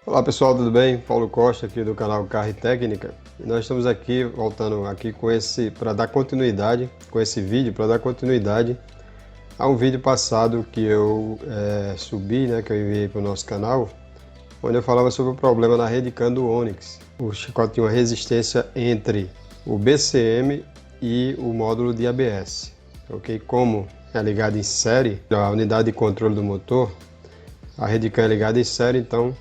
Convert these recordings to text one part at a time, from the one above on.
Olá pessoal, tudo bem? Paulo Costa aqui do canal Carro e Técnica. E nós estamos aqui voltando aqui com para dar continuidade a um vídeo passado que eu subi, que eu enviei para o nosso canal, onde eu falava sobre o problema na rede CAN do Onix. O chicote tinha uma resistência entre o BCM e o módulo de ABS. Ok? Como é ligado em série, a unidade de controle do motor, a rede CAN é ligada em série, então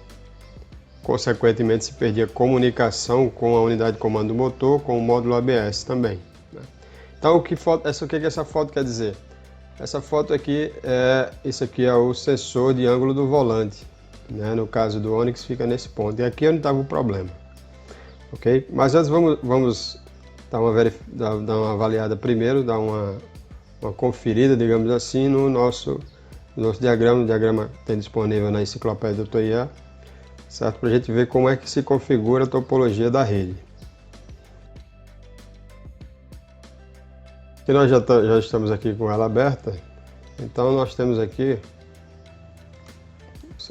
consequentemente se perdia comunicação com a unidade de comando do motor, com o módulo ABS também. Então o que essa foto quer dizer? Essa foto aqui isso aqui é o sensor de ângulo do volante, no caso do Onix fica nesse ponto, e aqui é onde estava o problema. Ok? Mas antes vamos dar uma avaliada primeiro, dar uma conferida, digamos assim, no nosso diagrama. O diagrama tem disponível na enciclopédia do TOIA, certo? Para a gente ver como é que se configura a topologia da rede. Aqui nós já estamos aqui com ela aberta, então nós temos aqui,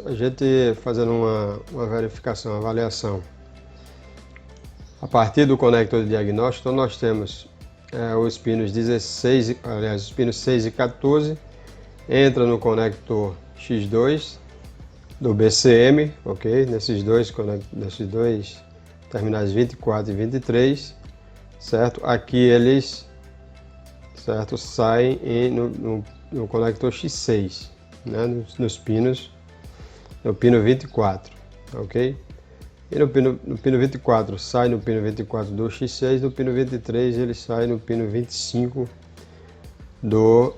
a gente fazendo uma verificação, uma avaliação. A partir do conector de diagnóstico, então nós temos os pinos 16, aliás, os pinos 6 e 14, entra no conector X2 do BCM, ok? Nesses dois terminais 24 e 23, certo? Aqui eles, certo, saem no conector X6, nos pinos, no pino 24, ok? E no pino 24 sai no pino 24 do X6, no pino 23 ele sai no pino 25 do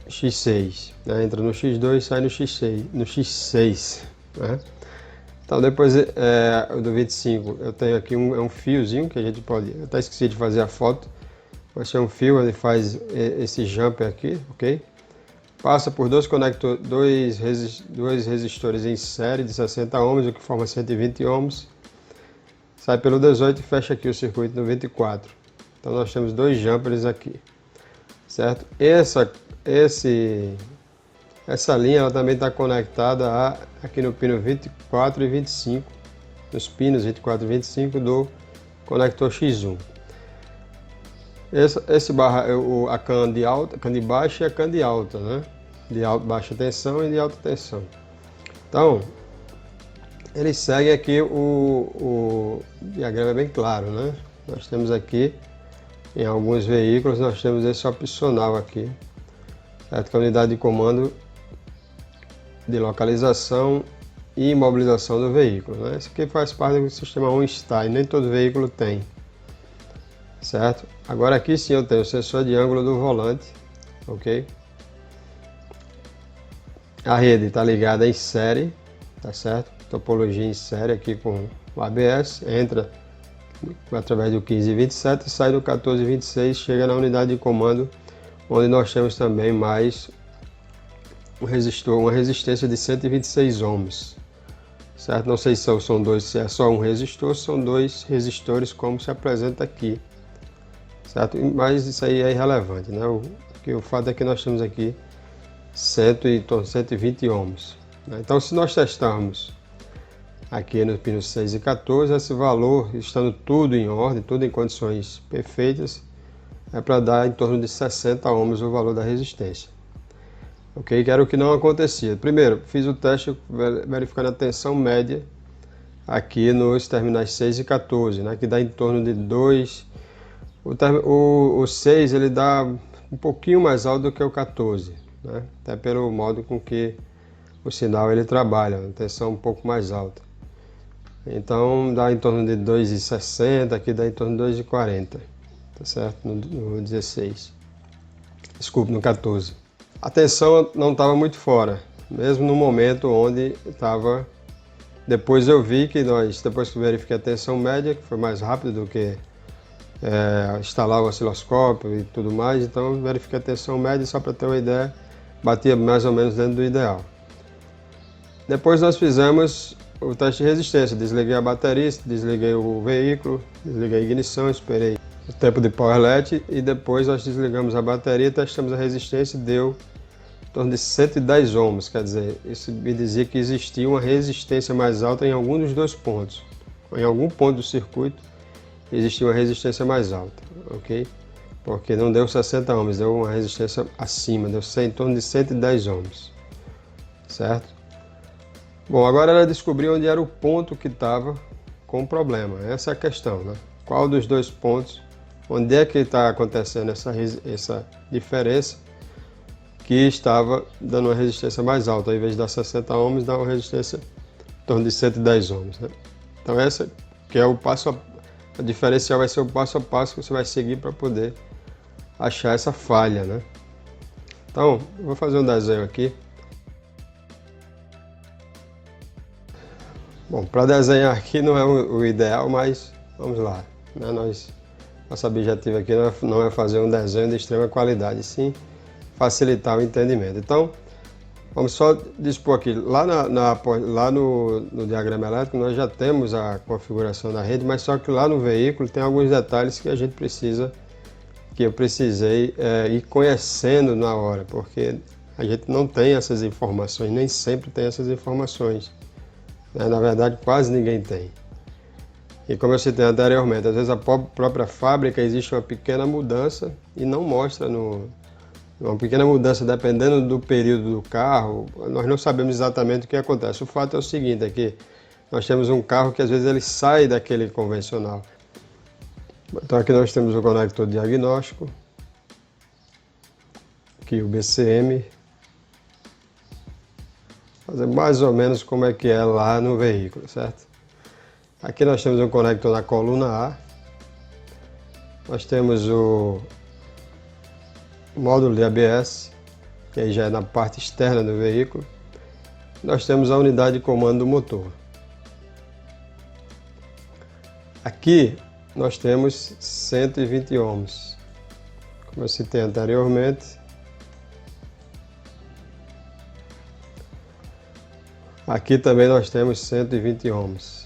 X6, entra no X2 e sai no X6, Então depois do 25 eu tenho aqui um fiozinho que a gente pode, eu até esqueci de fazer a foto, mas é um fio, ele faz esse jumper aqui, ok? Passa por dois resistores em série de 60 ohms, o que forma 120 ohms, sai pelo 18 e fecha aqui o circuito no 24. Então nós temos dois jumpers aqui, certo? Essa linha ela também está conectada aqui no pino 24 e 25, nos pinos 24 e 25 do conector X1. A CAN de alta, CAN de baixa e a CAN de alta, de baixa tensão e de alta tensão. Então, ele segue aqui, o diagrama é bem claro, Nós temos aqui, em alguns veículos, nós temos esse opcional aqui, certo? Que é a unidade de comando de localização e imobilização do veículo, Isso aqui faz parte do sistema OnStar, e nem todo veículo tem, certo? Agora aqui sim eu tenho o sensor de ângulo do volante, ok? A rede está ligada em série, tá certo? Topologia em série aqui com o ABS, entra através do 15 e 27, sai do 14 e 26, chega na unidade de comando, onde nós temos também mais um resistor, uma resistência de 126 ohms, certo? Não sei se se é só um resistor, ou são dois resistores como se apresenta aqui, certo? Mas isso aí é irrelevante, O fato é que nós temos aqui 120 ohms, Então se nós testarmos aqui no pino 6 e 14, esse valor, estando tudo em ordem, tudo em condições perfeitas, é para dar em torno de 60 ohms o valor da resistência, ok? Que era o que não acontecia. Primeiro, fiz o teste verificando a tensão média aqui nos terminais 6 e 14, que dá em torno de 2. O 6 ele dá um pouquinho mais alto do que o 14, Até pelo modo com que o sinal ele trabalha, uma tensão um pouco mais alta. Então dá em torno de 2,60, aqui dá em torno de 2,40, tá certo? No 16. Desculpe, no 14. A tensão não estava muito fora, mesmo no momento onde estava. Depois eu vi que depois que verifiquei a tensão média, que foi mais rápido do que instalar o osciloscópio e tudo mais, então verifiquei a tensão média, só para ter uma ideia, batia mais ou menos dentro do ideal. Depois nós fizemos o teste de resistência, desliguei a bateria, desliguei o veículo, desliguei a ignição, esperei o tempo de power LED e depois nós desligamos a bateria, testamos a resistência e deu em torno de 110 ohms, quer dizer, isso me dizia que existia uma resistência mais alta em algum dos dois pontos. Em algum ponto do circuito existia uma resistência mais alta, ok? Porque não deu 60 ohms, deu uma resistência acima, deu em torno de 110 ohms, certo? Bom, agora ela descobriu onde era o ponto que estava com o problema, essa é a questão, né? Qual dos dois pontos, onde é que está acontecendo essa diferença que estava dando uma resistência mais alta, ao invés de dar 60 ohms, dá uma resistência em torno de 110 ohms, né? Então essa que é o a diferencial vai ser o passo a passo que você vai seguir para poder achar essa falha, né? Então, eu vou fazer um desenho aqui. Bom, para desenhar aqui não é o ideal, mas vamos lá, né? Nosso objetivo aqui não é fazer um desenho de extrema qualidade, sim facilitar o entendimento. Então, vamos só dispor aqui, lá no diagrama elétrico nós já temos a configuração da rede, mas só que lá no veículo tem alguns detalhes que eu precisei ir conhecendo na hora, porque a gente não tem essas informações, nem sempre tem essas informações, né? Na verdade, quase ninguém tem. E como eu citei anteriormente, às vezes a própria fábrica existe uma pequena mudança e não mostra uma pequena mudança dependendo do período do carro, nós não sabemos exatamente o que acontece. O fato é o seguinte, é que nós temos um carro que às vezes ele sai daquele convencional. Então aqui nós temos o conector diagnóstico, aqui o BCM, fazer mais ou menos como é que é lá no veículo, certo? Aqui nós temos um conector na coluna A, nós temos o módulo de ABS, que aí já é na parte externa do veículo. Nós temos a unidade de comando do motor. Aqui nós temos 120 ohms, como eu citei anteriormente. Aqui também nós temos 120 ohms.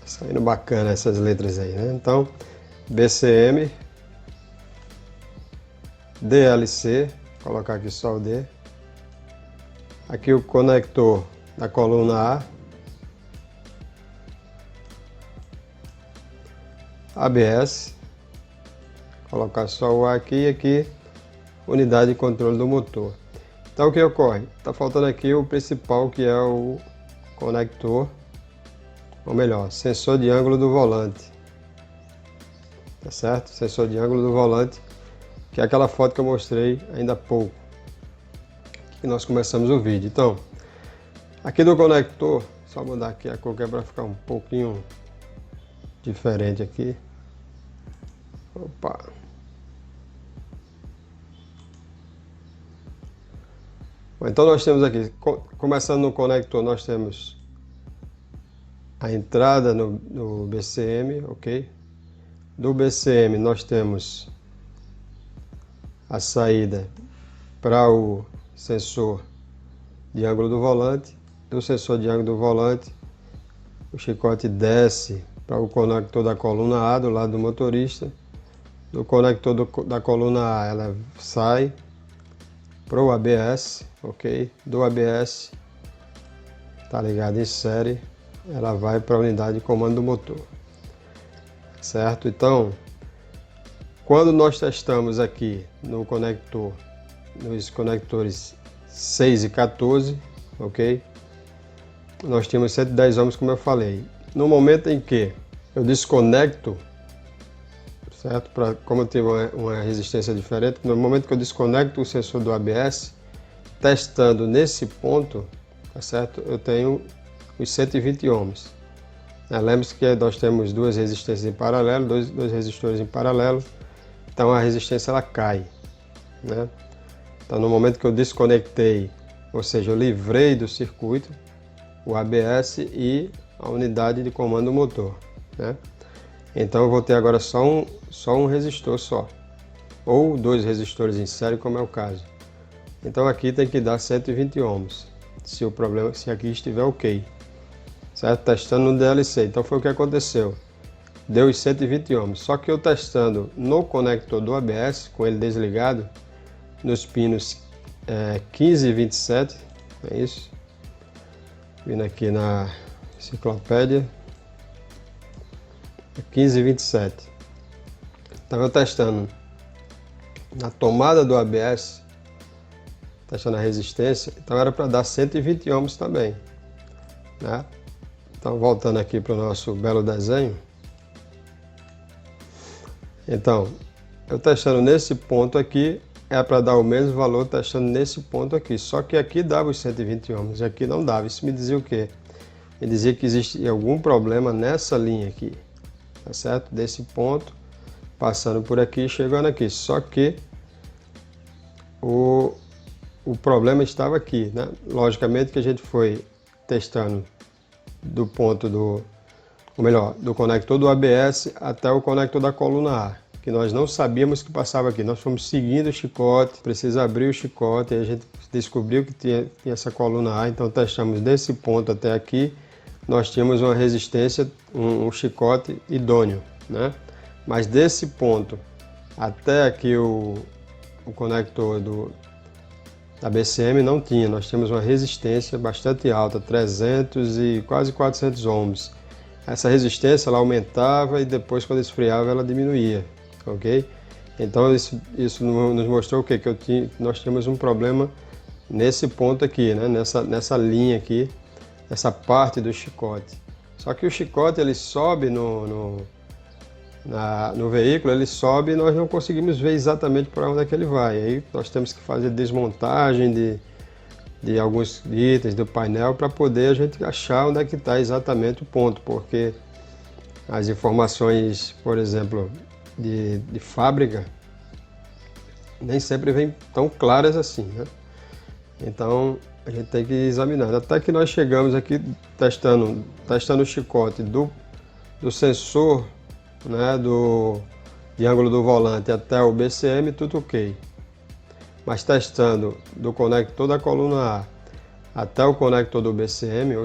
Saindo bacana essas letras aí, né? Então, BCM, DLC, vou colocar aqui só o D. Aqui o conector da coluna A. ABS, colocar só o A aqui e aqui, unidade de controle do motor. Então o que ocorre? Está faltando aqui o principal, que é o conector, ou melhor, sensor de ângulo do volante, tá certo? Sensor de ângulo do volante, que é aquela foto que eu mostrei ainda há pouco, que nós começamos o vídeo. Então, aqui do conector, só mudar aqui a cor que é para ficar um pouquinho diferente aqui. Opa! Bom, então nós temos aqui, começando no conector, nós temos a entrada no BCM, ok? Do BCM nós temos a saída para o sensor de ângulo do volante. Do sensor de ângulo do volante, o chicote desce para o conector da coluna A, do lado do motorista. Do conector da coluna A, ela sai para o ABS, ok? Do ABS, tá ligado em série, ela vai para a unidade de comando do motor, certo? Então, quando nós testamos aqui no conector, nos conectores 6 e 14, ok? Nós tínhamos 110 ohms, como eu falei. No momento em que eu desconecto, certo? Como eu tive uma resistência diferente, no momento que eu desconecto o sensor do ABS, testando nesse ponto, tá certo? Eu tenho os 120 ohms. Lembre-se que nós temos duas resistências em paralelo, dois resistores em paralelo, então a resistência ela cai, né? Então no momento que eu desconectei, ou seja, eu livrei do circuito o ABS e a unidade de comando do motor, né? Então eu vou ter agora só um resistor só, ou dois resistores em série, como é o caso. Então aqui tem que dar 120 ohms, se aqui estiver ok, certo? Testando no DLC. Então foi o que aconteceu. deu os 120 ohms. Só que eu testando no conector do ABS, com ele desligado, nos pinos 15 e 27, é isso. Vindo aqui na enciclopédia, 15 e 27. Estava testando na tomada do ABS, testando a resistência, então era para dar 120 ohms também, né? Então, voltando aqui para o nosso belo desenho. Então, eu testando nesse ponto aqui, é para dar o mesmo valor testando nesse ponto aqui. Só que aqui dava os 120 ohms, e aqui não dava. Isso me dizia o quê? Me dizia que existia algum problema nessa linha aqui, tá certo? Desse ponto, passando por aqui e chegando aqui. Só que o problema estava aqui, né? Logicamente que a gente foi testando do ponto do conector do ABS até o conector da coluna A, que nós não sabíamos que passava aqui. Nós fomos seguindo o chicote, precisa abrir o chicote, e a gente descobriu que tinha essa coluna A, então testamos desse ponto até aqui, nós tínhamos uma resistência, um chicote idôneo, né? Mas desse ponto até aqui o conector da BCM não tinha, nós tínhamos uma resistência bastante alta, 300 e quase 400 ohms. Essa resistência ela aumentava e depois quando esfriava ela diminuía, ok? Então isso nos mostrou o quê? Que nós tínhamos um problema nesse ponto aqui, né? Nessa linha aqui, essa parte do chicote. Só que o chicote ele sobe no veículo, ele sobe e nós não conseguimos ver exatamente para onde é que ele vai. Aí nós temos que fazer desmontagem de alguns itens do painel para poder a gente achar onde é que está exatamente o ponto, porque as informações, por exemplo, de fábrica, nem sempre vêm tão claras assim, né? Então a gente tem que examinar. Até que nós chegamos aqui testando o chicote do sensor, né, de ângulo do volante até o BCM, tudo ok. Mas testando do conector da coluna A até o conector do BCM,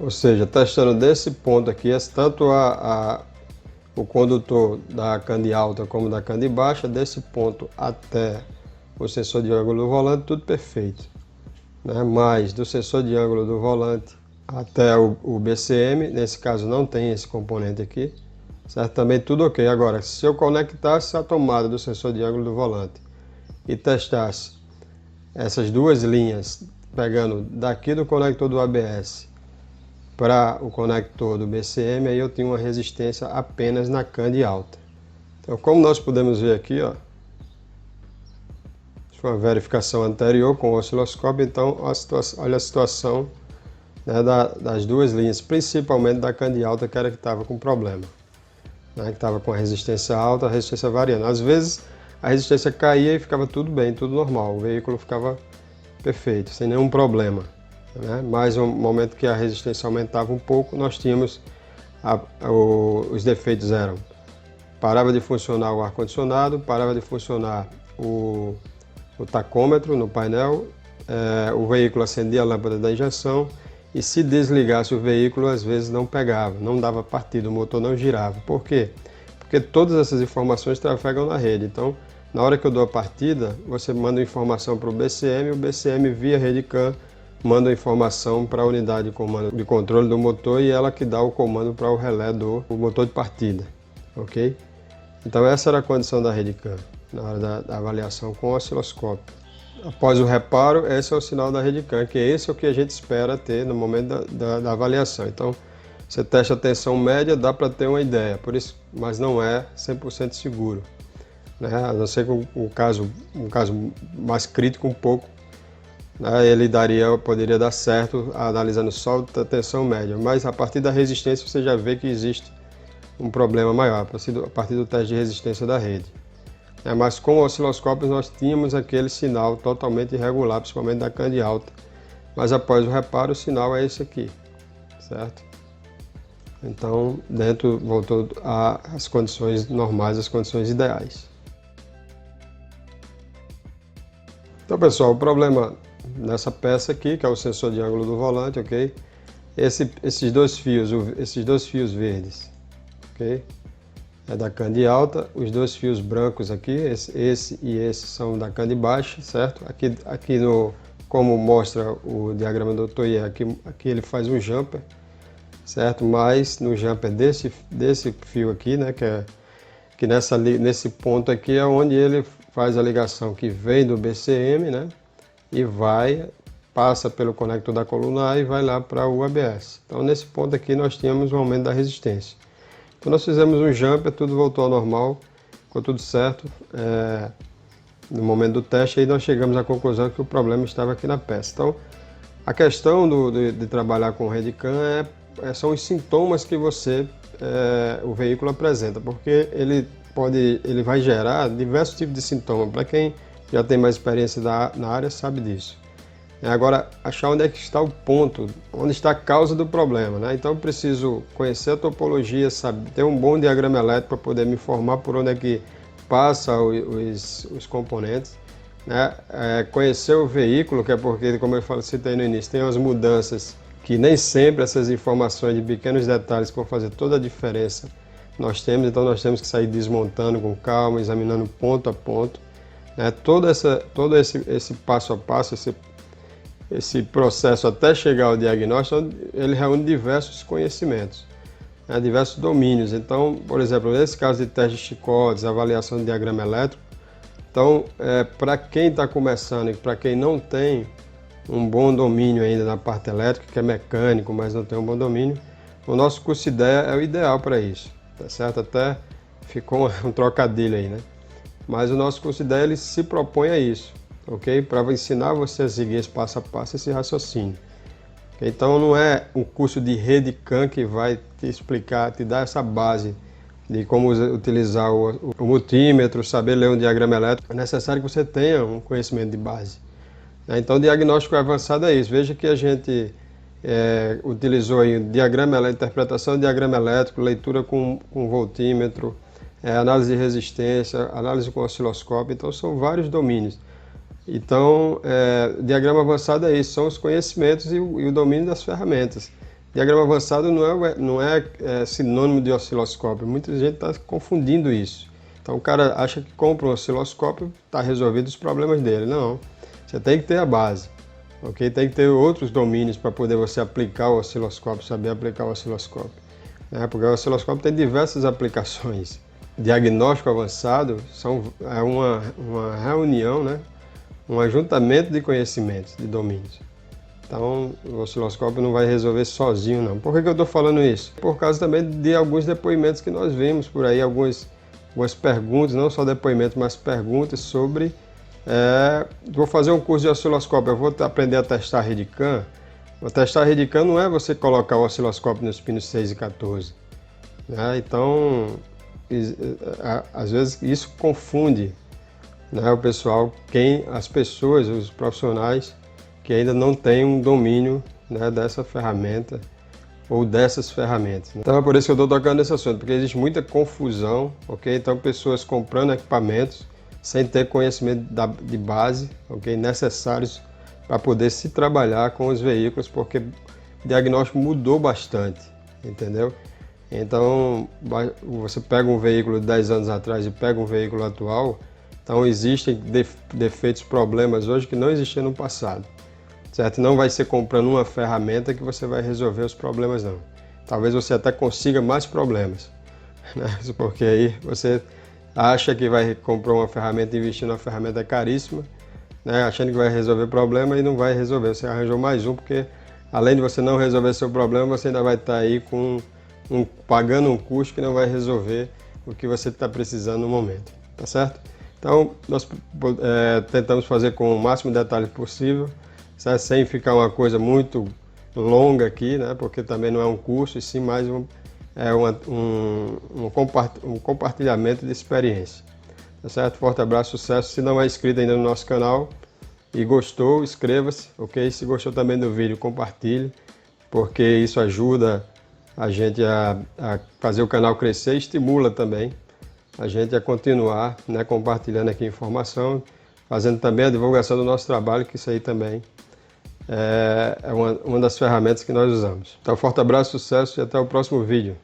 ou seja, testando desse ponto aqui, tanto o condutor da cande alta como da cande baixa, desse ponto até o sensor de ângulo do volante, tudo perfeito, né? Mas do sensor de ângulo do volante até o BCM, nesse caso não tem esse componente aqui, certo? Também tudo ok. Agora, se eu conectasse a tomada do sensor de ângulo do volante e testasse essas duas linhas, pegando daqui do conector do ABS para o conector do BCM, aí eu tinha uma resistência apenas na cande alta. Então, como nós podemos ver aqui, ó, foi uma verificação anterior com o osciloscópio, então olha a situação, né, das duas linhas, principalmente da cande alta, que era que estava com problema, né, que estava com a resistência alta, a resistência variando. Às vezes a resistência caía e ficava tudo bem, tudo normal, o veículo ficava perfeito, sem nenhum problema, né? Mas no momento que a resistência aumentava um pouco, nós tínhamos os defeitos eram: parava de funcionar o ar-condicionado, parava de funcionar o tacômetro no painel, o veículo acendia a lâmpada da injeção, e se desligasse o veículo, às vezes não pegava, não dava partida, o motor não girava. Por quê? Porque todas essas informações trafegam na rede. Então, na hora que eu dou a partida, você manda informação para o BCM via RedeCam manda a informação para a unidade de comando de controle do motor, e ela que dá o comando para o relé do motor de partida, ok? Então essa era a condição da RedeCam na hora da avaliação com o osciloscópio. Após o reparo, esse é o sinal da RedeCam, que esse é o que a gente espera ter no momento da avaliação. Então você testa a tensão média, dá para ter uma ideia, por isso, mas não é 100% seguro, né? A não ser que um caso mais crítico um pouco, né, ele poderia dar certo analisando só a tensão média, mas a partir da resistência você já vê que existe um problema maior, a partir do teste de resistência da rede. Mas com o osciloscópio nós tínhamos aquele sinal totalmente irregular, principalmente da cande alta, mas após o reparo o sinal é esse aqui, certo? Então voltou às condições normais, às condições ideais. Então pessoal, o problema nessa peça aqui, que é o sensor de ângulo do volante, ok? Esses dois fios verdes, ok? é da Kandi alta, os dois fios brancos aqui, esse e esse são da Kandi baixa, certo? Aqui como mostra o diagrama do Dr. Ye, aqui ele faz um jumper, certo? Mas no jumper desse fio aqui, né, que nesse ponto aqui é onde ele faz a ligação que vem do BCM, né, e passa pelo conector da coluna A e vai lá para o ABS. Então nesse ponto aqui nós tínhamos um aumento da resistência. Então nós fizemos um jumper, tudo voltou ao normal, ficou tudo certo. No momento do teste aí nós chegamos à conclusão que o problema estava aqui na peça. Então a questão de trabalhar com Redcam são os sintomas que o veículo apresenta, porque ele vai gerar diversos tipos de sintomas. Para quem já tem mais experiência na área sabe disso. Agora, achar onde é que está o ponto, onde está a causa do problema, né? Então eu preciso conhecer a topologia, ter um bom diagrama elétrico para poder me informar por onde é que passa os componentes, né? Conhecer o veículo, que é porque, como eu citei no início, tem umas mudanças que nem sempre essas informações de pequenos detalhes que vão fazer toda a diferença então nós temos que sair desmontando com calma, examinando ponto a ponto, né? Todo esse passo a passo, esse processo até chegar ao diagnóstico, ele reúne diversos conhecimentos, né? Diversos domínios. Então, por exemplo, nesse caso de teste de chicotes, avaliação de diagrama elétrico, então, para quem está começando e para quem não tem um bom domínio ainda na parte elétrica, que é mecânico, mas não tem um bom domínio, o nosso curso IDEA é o ideal para isso, tá certo? Até ficou um trocadilho aí, né? Mas o nosso curso IDEA ele se propõe a isso, ok? Para ensinar você a seguir esse passo a passo, esse raciocínio. Okay? Então não é um curso de Redcam que vai te explicar, te dar essa base de como utilizar o multímetro, saber ler um diagrama elétrico. É necessário que você tenha um conhecimento de base. Então o diagnóstico avançado é isso. Veja que a gente utilizou aí interpretação de diagrama elétrico, leitura com voltímetro, análise de resistência, análise com osciloscópio. Então são vários domínios. Então, diagrama avançado é isso, são os conhecimentos e o domínio das ferramentas. Diagrama avançado não é sinônimo de osciloscópio, muita gente está confundindo isso. Então o cara acha que compra um osciloscópio, está resolvido os problemas dele. Não, você tem que ter a base, ok? Tem que ter outros domínios para poder você aplicar o osciloscópio, saber aplicar o osciloscópio, né? Porque o osciloscópio tem diversas aplicações. Diagnóstico avançado é uma reunião, né? Um ajuntamento de conhecimentos, de domínios. Então, o osciloscópio não vai resolver sozinho, não. Por que eu estou falando isso? Por causa também de alguns depoimentos que nós vimos por aí, algumas perguntas, não só depoimentos, mas perguntas sobre... vou fazer um curso de osciloscópio, eu vou aprender a testar a Redcam. Testar a Redcam não é você colocar o osciloscópio nos pinos 6 e 14. Né? Então, às vezes isso confunde, né, o pessoal, as pessoas, os profissionais que ainda não têm um domínio, né, dessa ferramenta ou dessas ferramentas. Então é por isso que eu estou tocando nesse assunto, porque existe muita confusão, ok? Então pessoas comprando equipamentos sem ter conhecimento de base, ok? Necessários para poder se trabalhar com os veículos, porque o diagnóstico mudou bastante, entendeu? Então você pega um veículo de 10 anos atrás e pega um veículo atual. Então existem defeitos, problemas hoje que não existiam no passado, certo? Não vai ser comprando uma ferramenta que você vai resolver os problemas, não. Talvez você até consiga mais problemas, né? Porque aí você acha que vai comprar uma ferramenta, investir numa ferramenta caríssima, né? Achando que vai resolver problema e não vai resolver. Você arranjou mais um, porque além de você não resolver seu problema, você ainda vai estar aí pagando um custo que não vai resolver o que você está precisando no momento, tá certo? Então, nós tentamos fazer com o máximo detalhe possível, sem ficar uma coisa muito longa aqui, né? Porque também não é um curso, e sim mais um compartilhamento de experiência. Tá certo? Forte abraço, sucesso. Se não é inscrito ainda no nosso canal e gostou, inscreva-se, ok? Se gostou também do vídeo, compartilhe, porque isso ajuda a gente a fazer o canal crescer e estimula também a gente a continuar, né, compartilhando aqui informação, fazendo também a divulgação do nosso trabalho, que isso aí também é uma das ferramentas que nós usamos. Então, forte abraço, sucesso e até o próximo vídeo.